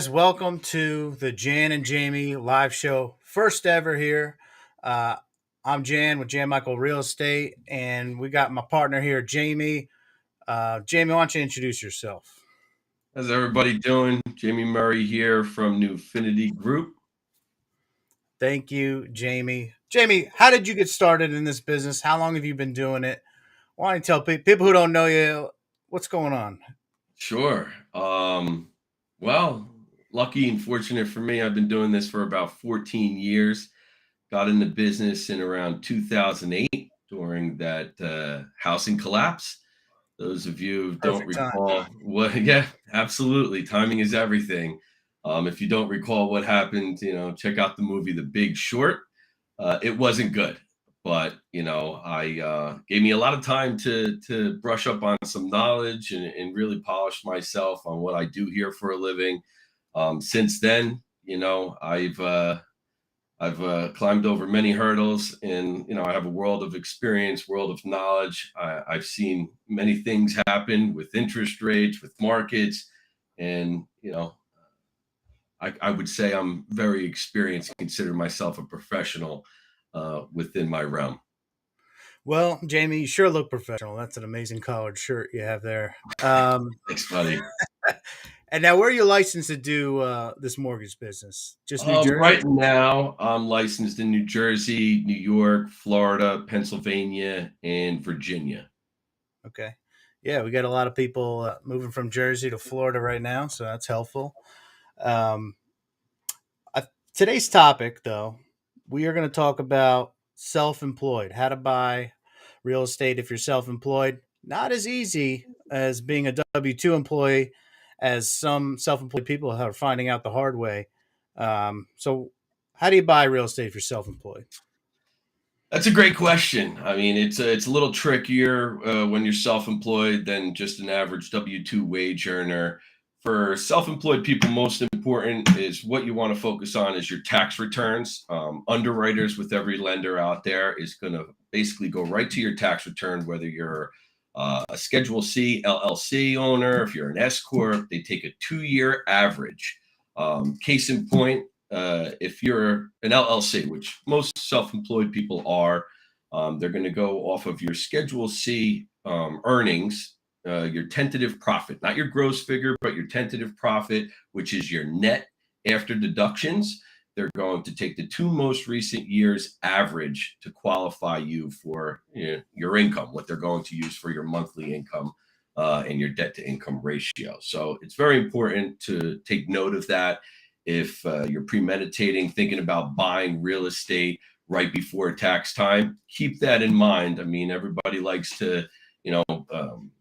Welcome to the Jan and Jamie live show, first ever here. Uh, I'm Jan with Jan Michael Real Estate, and we got my partner here, Jamie. Jamie, why don't you introduce yourself? How's everybody doing? Jamie Murray here from New Affinity Group. Thank you, Jamie. Jamie, how did you get started in this business? How long have you been doing it? Why don't you tell people who don't know you what's going on? Sure. Well, lucky and fortunate for me, I've been doing this for about 14 years. Got into business in around 2008 during that housing collapse. Those of you who don't Perfect time. recall what, yeah, absolutely. Timing is everything. If you don't recall what happened, check out the movie The Big Short. It wasn't good, but I gave me a lot of time to brush up on some knowledge and really polish myself on what I do here for a living. Since then, I've climbed over many hurdles, and I have a world of experience, world of knowledge. I've seen many things happen with interest rates, with markets, and I would say I'm very experienced, consider myself a professional within my realm. Well, Jamie, you sure look professional. That's an amazing collared shirt you have there. Um, Thanks, buddy. And now, where are you licensed to do this mortgage business? Just New Right Jersey? now, I'm licensed in New Jersey, New York, Florida, Pennsylvania, and Virginia. Okay. Yeah, we got a lot of people moving from Jersey to Florida right now, so that's helpful. Um, I, Today's topic, though, we are going to talk about self employed, how to buy real estate if you're self employed. Not as easy as being a W 2 employee, as some self employed people are finding out the hard way. So, how do you buy real estate if you're self employed? That's a great question. I mean, it's a little trickier when you're self-employed than just an average W-2 wage earner. For self-employed people, most important is what you want to focus on is your tax returns. Underwriters with every lender out there is going to basically go right to your tax return, whether you're a Schedule C LLC owner, if you're an S corp, they take a 2-year average. Case in point, if you're an LLC, which most self-employed people are, they're going to go off of your Schedule C earnings, your tentative profit, not your gross figure, but your tentative profit, which is your net after deductions. They're going to take the two most recent years average to qualify you for your income, what they're going to use for your monthly income and your debt to income ratio. So it's very important to take note of that if you're premeditating, thinking about buying real estate right before tax time, keep that in mind. I mean, everybody likes to, you know, um,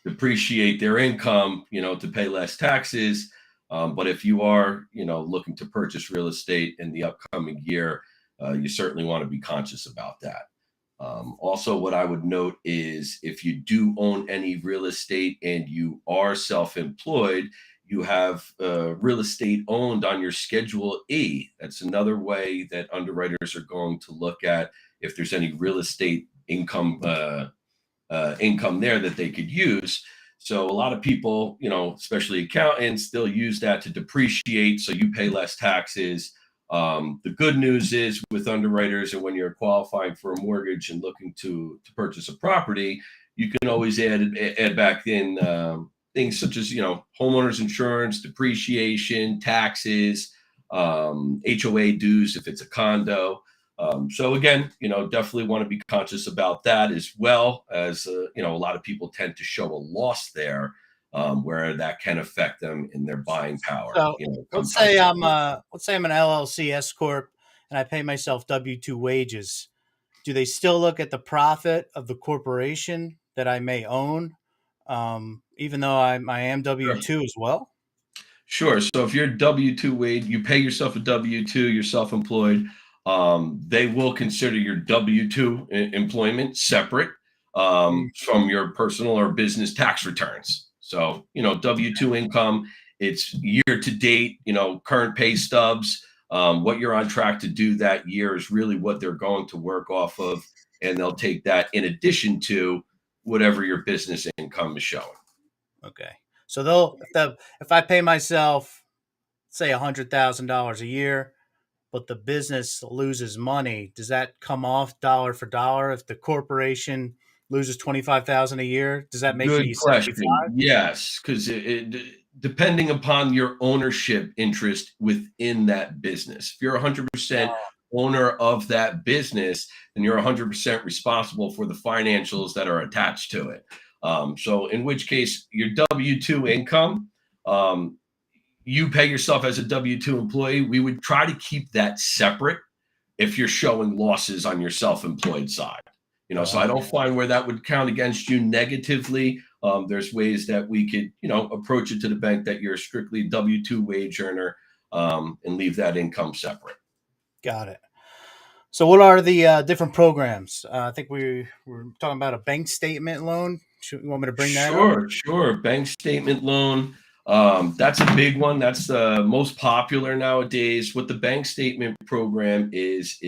depreciate their income, to pay less taxes. But if you are, looking to purchase real estate in the upcoming year, you certainly want to be conscious about that. Also, what I would note is if you do own any real estate and you are self employed, you have real estate owned on your Schedule E. That's another way that underwriters are going to look at if there's any real estate income there that they could use. So a lot of people, especially accountants, they'll use that to depreciate, so you pay less taxes. The good news is with underwriters, and when you're qualifying for a mortgage and looking to purchase a property, you can always add back in things such as homeowners insurance, depreciation, taxes, HOA dues if it's a condo. So again, definitely want to be conscious about that as well as a lot of people tend to show a loss there, where that can affect them in their buying power. So Come time. let's say I'm an LLC S corp and I pay myself W two wages. Do they still look at the profit of the corporation that I may own, even though I am W Sure. two as well? Sure. So if you're W-2 wage, you pay yourself a W-2, you're self-employed, they will consider your W-2 employment separate from your personal or business tax returns. So, W-2 income, it's year to date, current pay stubs, what you're on track to do that year is really what they're going to work off of. And they'll take that in addition to whatever your business income is showing. Okay. So if I pay myself say $100,000 a year, but the business loses money, does that come off dollar for dollar? If the corporation loses 25,000 a year, does that make Good me question. 75? Yes, because depending upon your ownership interest within that business, if you're 100% Oh, owner of that business, then you're 100% responsible for the financials that are attached to it. So, in which case, your W 2 income, um, you pay yourself as a W 2 employee. We would try to keep that separate if you're showing losses on your self-employed side. So I don't okay. find where that would count against you negatively. There's ways that we could, approach it to the bank that you're strictly W-2 wage earner, and leave that income separate. Got it. So, what are the different programs? I think we were talking about a bank statement loan. You want me to bring that up? Sure, sure. Bank statement loan. That's a big one. That's the most popular nowadays. What the bank statement program is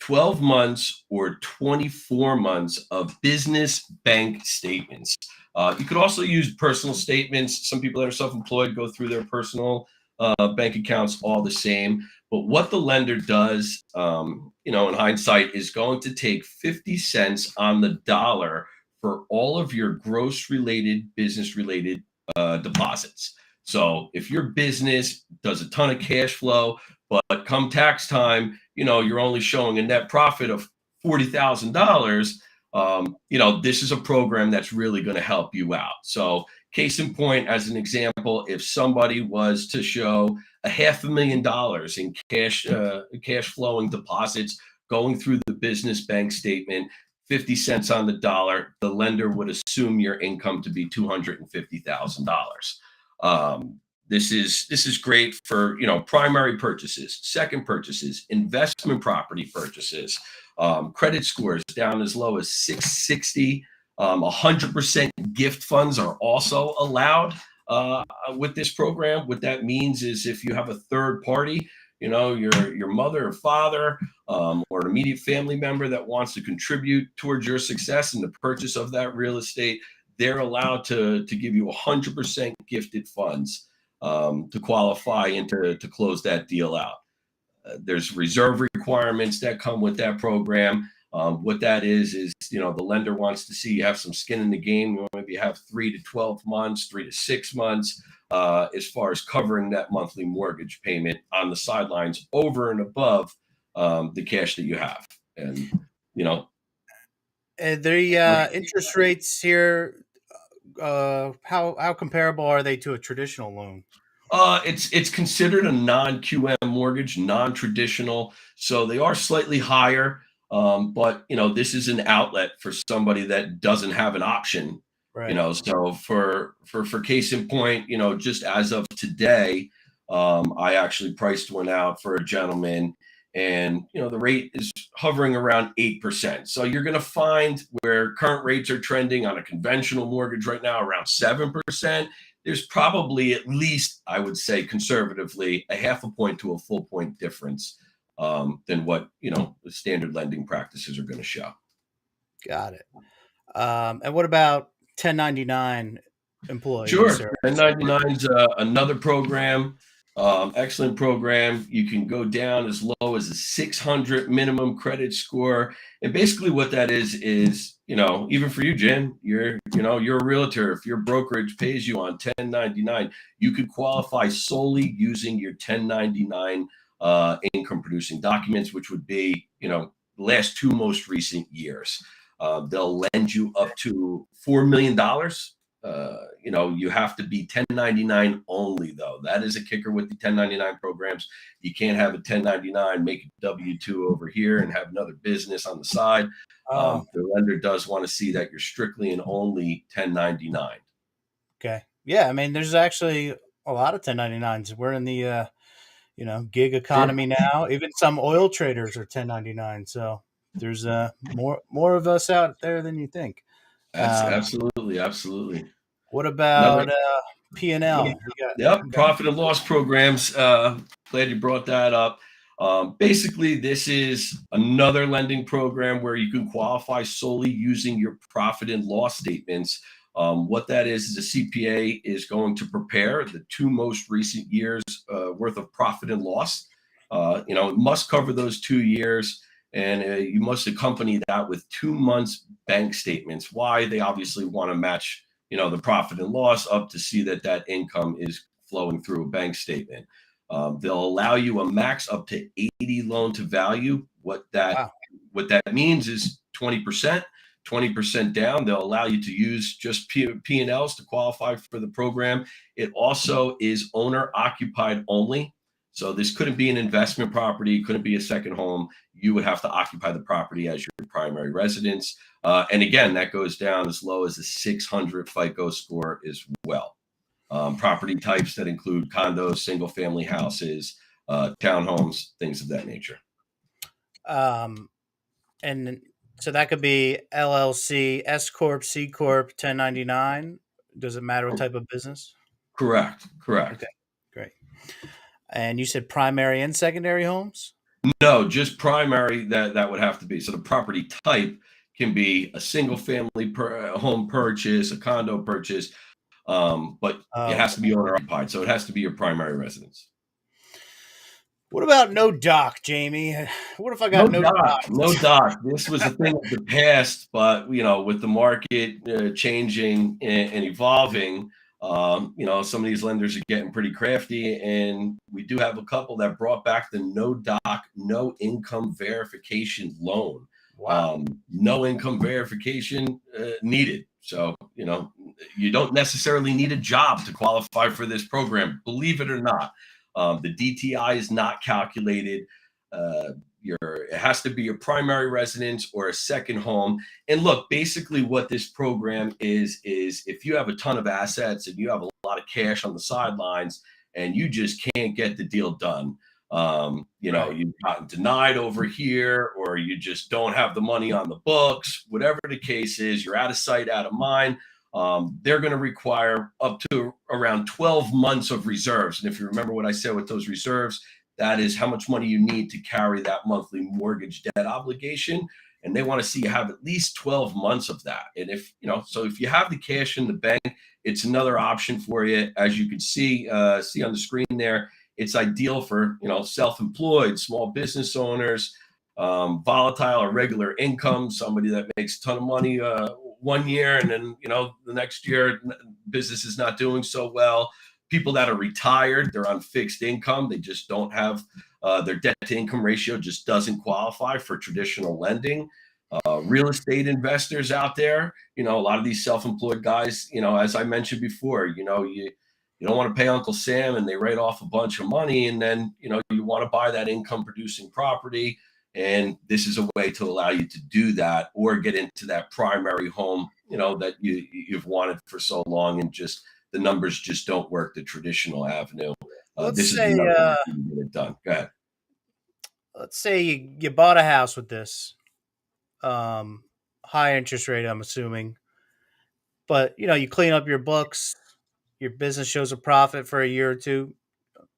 12 months or 24 months of business bank statements. You could also use personal statements. Some people that are self-employed go through their personal bank accounts all the same. But what the lender does, in hindsight, is going to take 50 cents on the dollar for all of your gross related, business related deposits. So if your business does a ton of cash flow, but come tax time, you're only showing a net profit of $40,000. This is a program that's really going to help you out. So, case in point, as an example, if somebody was to show a $500,000 in cash flowing deposits going through the business bank statement, 50 cents on the dollar, the lender would assume your income to be $250,000. This is great for primary purchases, second purchases, investment property purchases, credit scores down as low as 660. 100% gift funds are also allowed with this program. What that means is if you have a third party, your mother or father, or an immediate family member that wants to contribute towards your success in the purchase of that real estate, they're allowed to give you 100% gifted funds to qualify and to close that deal out. There's reserve requirements that come with that program. What that is the lender wants to see you have some skin in the game. You maybe have 3 to 12 months, 3 to 6 months, as far as covering that monthly mortgage payment on the sidelines over and above the cash that you have. And The interest rates here, how comparable are they to a traditional loan? It's considered a non-QM mortgage, non-traditional, so they are slightly higher. But this is an outlet for somebody that doesn't have an option. Right. So for case in point, just as of today, I actually priced one out for a gentleman, and the rate is hovering around 8%. So you're going to find where current rates are trending on a conventional mortgage right now around 7%. There's probably, at least I would say conservatively, a half a point to a full point difference than what the standard lending practices are going to show. Got it. And what about 1099 employees? Sure. 1099 is another program, excellent program. You can go down as low as a 600 minimum credit score. And basically what that is, even for you, Jen, you're a realtor. If your brokerage pays you on 1099, you could qualify solely using your 1099 income producing documents, which would be, the last 2 most recent years. They'll lend you up to $4 million. You have to be 1099 only, though. That is a kicker with the 1099 programs. You can't have a 1099, make a W-2 over here and have another business on the side. Oh, The lender does want to see that you're strictly and only 1099. okay. Yeah, I mean, there's actually a lot of 1099s. We're in the gig Sure. economy now. Even some oil traders are 1099. So there's more of us out there than you think. That's Um, absolutely, absolutely. what Another, about P&L? yep, profit and loss programs. Glad you brought that up. Basically, this is another lending program where you can qualify solely using your profit and loss statements. What that is a CPA is going to prepare the 2 most recent years worth of profit and loss. It must cover those 2 years, and you must accompany that with 2 months bank statements. Why? They obviously want to match, the profit and loss up to see that that income is flowing through a bank statement. They'll allow you a max up to 80 loan to value. Wow. What that means is 20%. 20% down. They'll allow you to use just P&Ls to qualify for the program. It also is owner occupied only. So this couldn't be an investment property, couldn't be a second home. You would have to occupy the property as your primary residence. And again, that goes down as low as a 600 FICO score as well. Property types that include condos, single family houses, townhomes, things of that nature. And so that could be LLC, S Corp, C Corp, 1099. Does it matter what type of business? Correct. Okay, great. And you said primary and secondary homes? No, just primary. That would have to be. So the property type can be a single family home purchase, a condo purchase, but it has to be owner occupied. So it has to be your primary residence. What about no doc, Jamie? What if I got no doc? No doc. This was a thing of the past, but with the market changing and evolving, some of these lenders are getting pretty crafty, and we do have a couple that brought back the no doc, no income verification loan. Wow. No income verification needed. So, you don't necessarily need a job to qualify for this program, believe it or not. The DTI is not calculated. It has to be your primary residence or a second home. And look, basically what this program is if you have a ton of assets and you have a lot of cash on the sidelines and you just can't get the deal done, right. You've gotten denied over here, or you just don't have the money on the books, whatever the case is, you're out of sight, out of mind. They're going to require up to around 12 months of reserves. And if you remember what I said with those reserves, that is how much money you need to carry that monthly mortgage debt obligation. And they want to see you have at least 12 months of that. And if you have the cash in the bank, it's another option for you. As you can see on the screen there, it's ideal for, self-employed, small business owners, volatile or regular income, somebody that makes a ton of money 1 year, and then the next year business is not doing so well. People that are retired, they're on fixed income, they just don't have their debt to income ratio just doesn't qualify for traditional lending. Real estate investors out there, a lot of these self-employed guys, as I mentioned before, you don't want to pay Uncle Sam and they write off a bunch of money, and then you want to buy that income producing property. And this is a way to allow you to do that, or get into that primary home, that you've wanted for so long, and just the numbers just don't work the traditional avenue. This is another way to get it done. Go ahead. Let's say you bought a house with this high interest rate, I'm assuming, but you clean up your books, your business shows a profit for a year or two.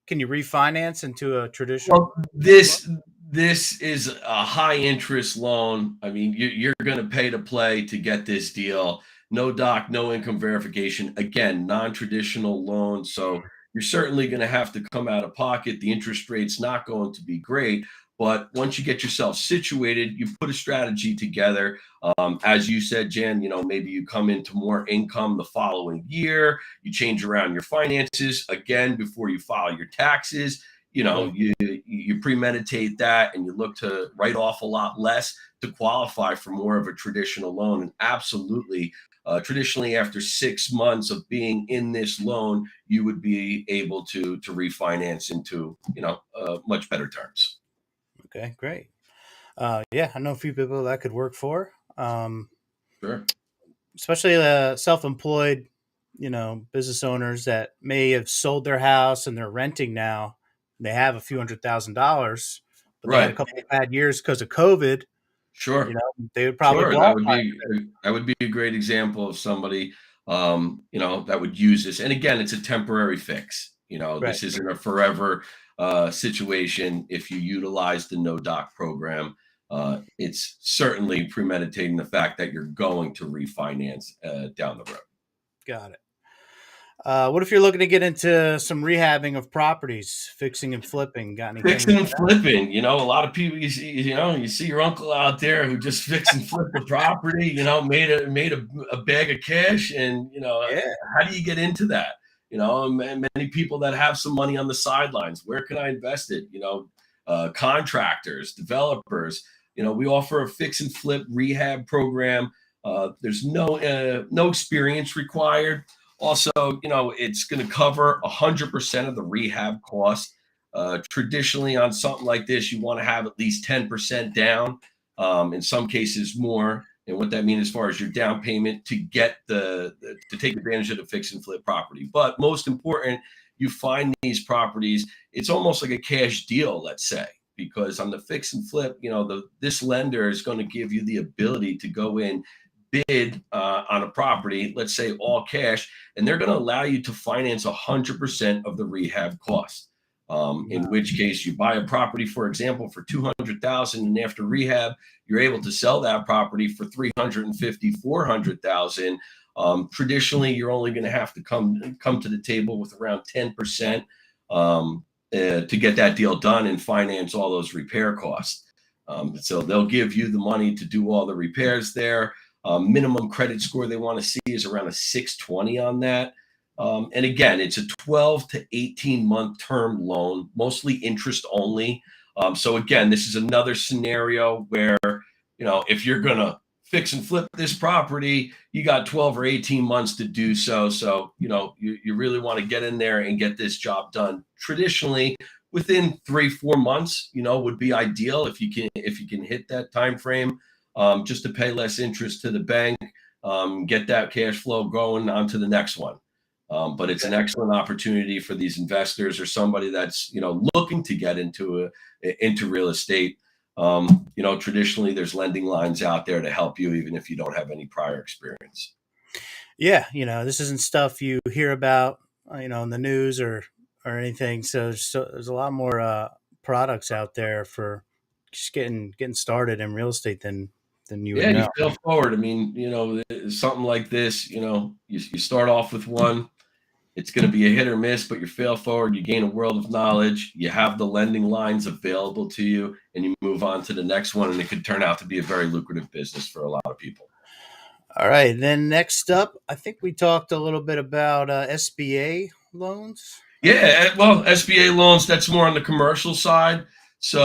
Can you refinance into a traditional? Well, this is a high interest loan. I mean, you're going to pay to play to get this deal. No doc, no income verification. Again, non-traditional loan. So you're certainly going to have to come out of pocket. The interest rate's not going to be great. But once you get yourself situated, you put a strategy together. As you said, Jan, maybe you come into more income the following year. You change around your finances again before you file your taxes. You premeditate that, and you look to write off a lot less to qualify for more of a traditional loan. And absolutely, traditionally, after 6 months of being in this loan, you would be able to refinance into much better terms. Okay, great. Yeah, I know a few people that could work for. Sure. Especially the self-employed, business owners that may have sold their house and they're renting now. They have a few $100,000, but they had a couple of bad years because of COVID. Sure. They would probably that would be a great example of somebody that would use this. And again, it's a temporary fix. Right. This isn't a forever situation. If you utilize the no doc program, it's certainly premeditating the fact that you're going to refinance down the road. Got it. What if you're looking to get into some rehabbing of properties, fixing and flipping? Got anything? Fixing and flipping, a lot of people you see your uncle out there who just fix and flip the property, made a bag of cash, and Yeah. how do you get into that? Many people that have some money on the sidelines, where can I invest it? Contractors, developers, we offer a fix and flip rehab program. There's no experience required. Also, it's going to cover 100% of the rehab cost. Traditionally, on something like this, you want to have at least 10% down, in some cases more. And what that means as far as your down payment to get to take advantage of the fix and flip property. But most important, you find these properties, it's almost like a cash deal, let's say, because on the fix and flip, this lender is going to give you the ability to go in, bid on a property, let's say all cash, and they're going to allow you to finance 100% of the rehab cost. In which case, you buy a property, for example, for 200,000, and after rehab, you're able to sell that property for 350, 400,000. Traditionally, you're only going to have to come to the table with around 10% to get that deal done and finance all those repair costs. So they'll give you the money to do all the repairs there. Minimum credit score they want to see is around a 620 on that. And again, it's a 12 to 18 month term loan, mostly interest only. So again, this is another scenario where, if you're going to fix and flip this property, you got 12 or 18 months to do so. So, you really want to get in there and get this job done. Traditionally, within 3-4 months, would be ideal if you can hit that time frame, just to pay less interest to the bank, get that cash flow going on to the next one. But it's an excellent opportunity for these investors or somebody that's looking to get into real estate. Traditionally there's lending lines out there to help you even if you don't have any prior experience. Yeah, this isn't stuff you hear about, in the news or anything. So there's a lot more products out there for just getting started in real estate than you would Yeah, you know. fail forward. I mean, something like this, you start off with one. It's going to be a hit or miss, but you fail forward, you gain a world of knowledge, you have the lending lines available to you, and you move on to the next one, and it could turn out to be a very lucrative business for a lot of people. All right, then next up, I think we talked a little bit about SBA loans. Yeah, well, SBA loans, that's more on the commercial side. So,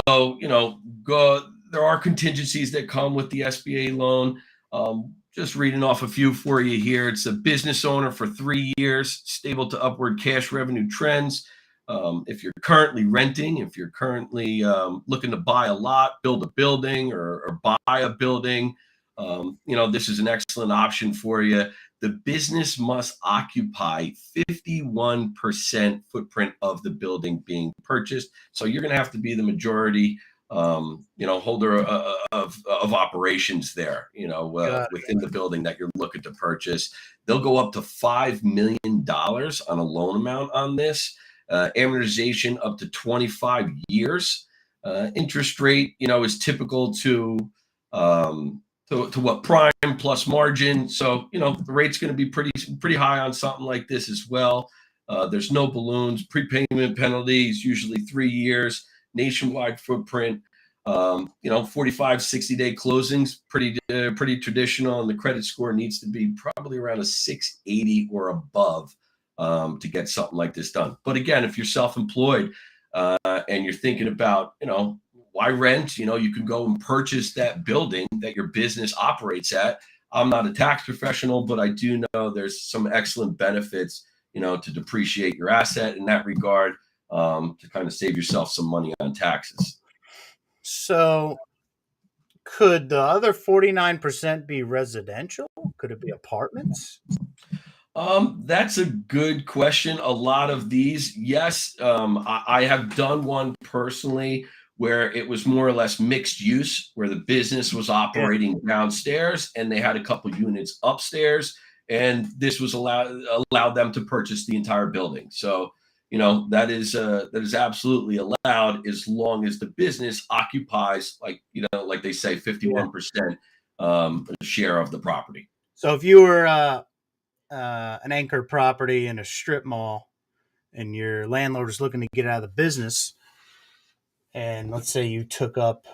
there are contingencies that come with the SBA loan. Just reading off a few for you here. It's a business owner for 3 years, stable to upward cash revenue trends. If you're currently renting, if you're currently looking to buy a lot, build a building, or buy a building, this is an excellent option for you. The business must occupy 51% footprint of the building being purchased. So you're going to have to be the majority, holder of operations there, within the building that you're looking to purchase. They'll go up to $5 million on a loan amount on this. Amortization up to 25 years. Interest rate, is typical to what prime plus margin. So, the rate's going to be pretty high on something like this as well. There's no balloons, prepayment penalties, usually 3 years, nationwide footprint, 45, 60-day closings, pretty traditional. And the credit score needs to be probably around a 680 or above to get something like this done. But again, if you're self-employed and you're thinking about, why rent? You can go and purchase that building that your business operates at. I'm not a tax professional, but I do know there's some excellent benefits, to depreciate your asset in that regard, to kind of save yourself some money on taxes. So could the other 49% be residential? Could it be apartments? That's a good question. A lot of these, yes. I have done one personally where it was more or less mixed use, where the business was operating downstairs and they had a couple units upstairs, and this was allowed them to purchase the entire building. So, that is absolutely allowed as long as the business occupies, like they say, 51% share of the property. So if you were an anchor property in a strip mall, and your landlord is looking to get out of the business, and let's say you took up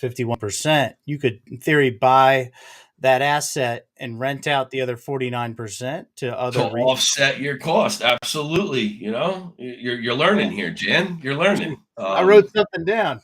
51%, you could, in theory, buy that asset and rent out the other 49% to To other REITs. offset your cost. Absolutely. You're Yeah. learning here, Jan. You're Gee, learning. I wrote something down.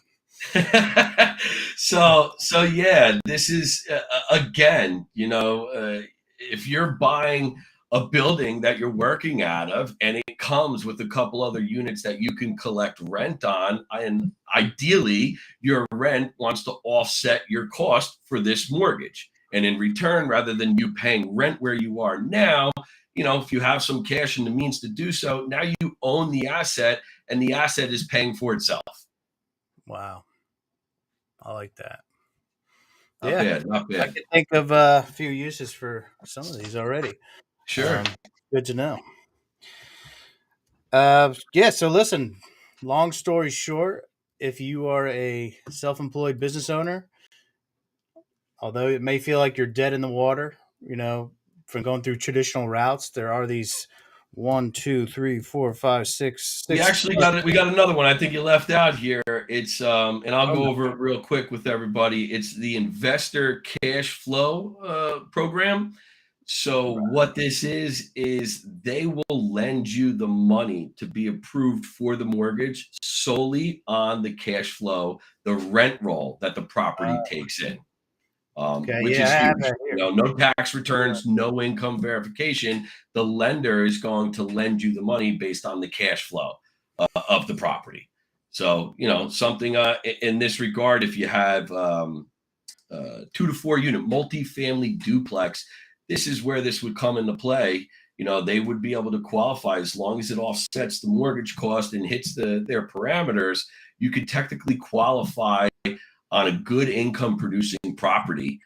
So yeah, this is again, if you're buying a building that you're working out of and it comes with a couple other units that you can collect rent on, and ideally your rent wants to offset your cost for this mortgage. And in return, rather than you paying rent where you are now, if you have some cash and the means to do so, now you own the asset and the asset is paying for itself. Wow. I like that. Not Yeah. bad, not I bad. can think of a few uses for some of these already. Sure. Good to know. Yeah. So listen, long story short, if you are a self-employed business owner, although it may feel like you're dead in the water, from going through traditional routes, there are these one, two, three, four, five, six, We six. actually got it. We got another one. I think you left out here. It's and I'll Oh, go no. over it real quick with everybody. It's the investor cash flow program. So Right. what this is they will lend you the money to be approved for the mortgage solely on the cash flow, the rent roll that the property takes in, Okay. which Yeah, I is have huge. that here. No tax Yeah. returns, no income verification. The lender is going to lend you the money based on the cash flow of the property. So, something in this regard, if you have 2 to 4 unit multifamily duplex, this is where this would come into play. They would be able to qualify as long as it offsets the mortgage cost and hits their parameters. You could technically qualify on a good income producing property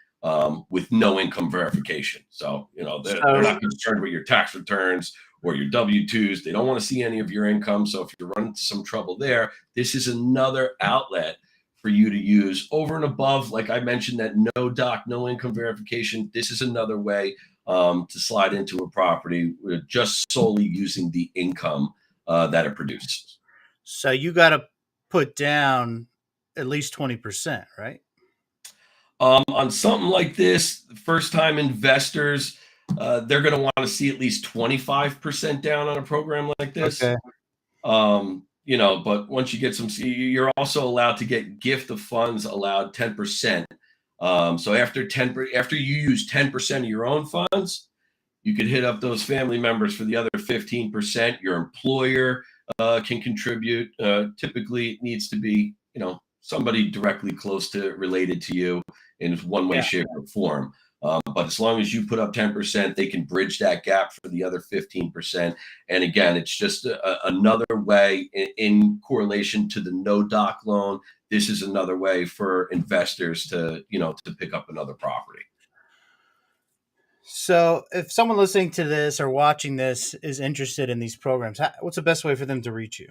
with no income verification. So, they're So, not concerned with your tax returns or your W-2s. They don't want to see any of your income. So if you run into some trouble there, this is another outlet for you to use over and above, like I mentioned, that no doc, no income verification. This is another way to slide into a property just solely using the income that it produces. so you got to put down at least 20%, right? On something like this, first time investors, they're going to want to see at least 25% down on a program like this. Okay. But once you get you're also allowed to get gift of funds allowed 10%. So after you use 10% of your own funds, you could hit up those family members for the other 15%. Your employer can contribute. Typically, it needs to be, somebody directly close to related to you in one way, Yeah. shape, or form. But as long as you put up 10%, they can bridge that gap for the other 15%. And again, it's just another way in correlation to the no doc loan. This is another way for investors to pick up another property. So, if someone listening to this or watching this is interested in these programs, what's the best way for them to reach you?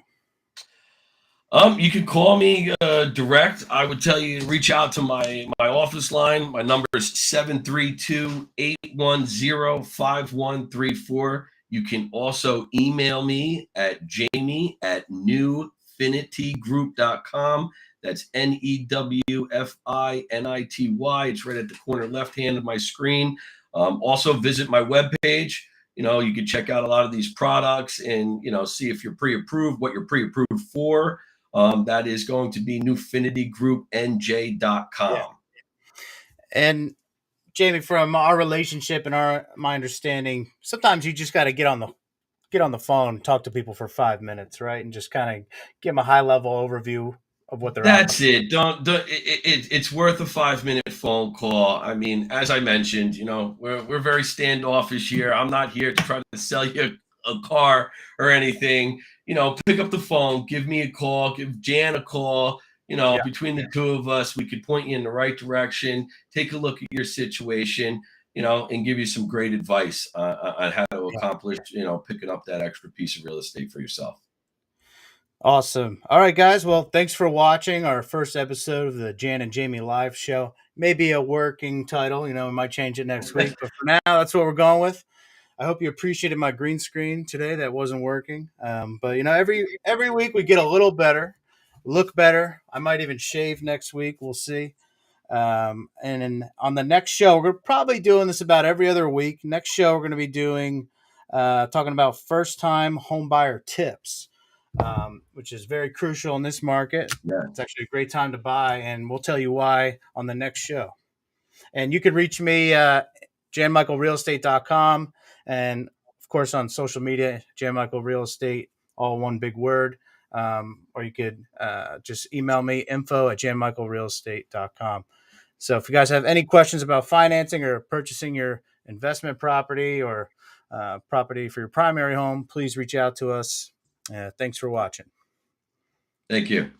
You can call me direct. I would tell you to reach out to my office line. My number is 732-810-5134. You can also email me at jamie@newfinitygroup.com. That's NEWFINITY. It's right at the corner left hand of my screen. Also visit my webpage. You can check out a lot of these products and, see if you're pre-approved, what you're pre-approved for. That is going to be newfinitygroupnj.com. Yeah. And Jamie, from our relationship and my understanding, sometimes you just got to get on the phone, and talk to people for 5 minutes, right, and just kind of give them a high level overview of what they're That's offering. it. Don't it's worth a 5 minute phone call. I mean, as I mentioned, we're very standoffish here. I'm not here to try to sell you a car or anything. Pick up the phone, give me a call, give Jan a call. Yeah. Between the two of us, we could point you in the right direction, take a look at your situation, and give you some great advice on how to Yeah. accomplish, picking up that extra piece of real estate for yourself. Awesome. All right, guys. Well, thanks for watching our first episode of the Jan and Jamie live show. Maybe a working title, we might change it next week, but for now, that's what we're going with. I hope you appreciated my green screen today that wasn't working. But every week we get a little better, look better. I might even shave next week. We'll see. And then on the next show, we're probably doing this about every other week. Next show, we're going to be doing talking about first time home buyer tips, which is very crucial in this market. Yeah. It's actually a great time to buy, and we'll tell you why on the next show. And you can reach me janmichaelrealestate.com, and of course on social media, Jan Michael Real Estate, all one big word. Or you could just email me info@janmichaelrealestate.com. So if you guys have any questions about financing or purchasing your investment property or property for your primary home, please reach out to us. Thanks for watching. Thank you.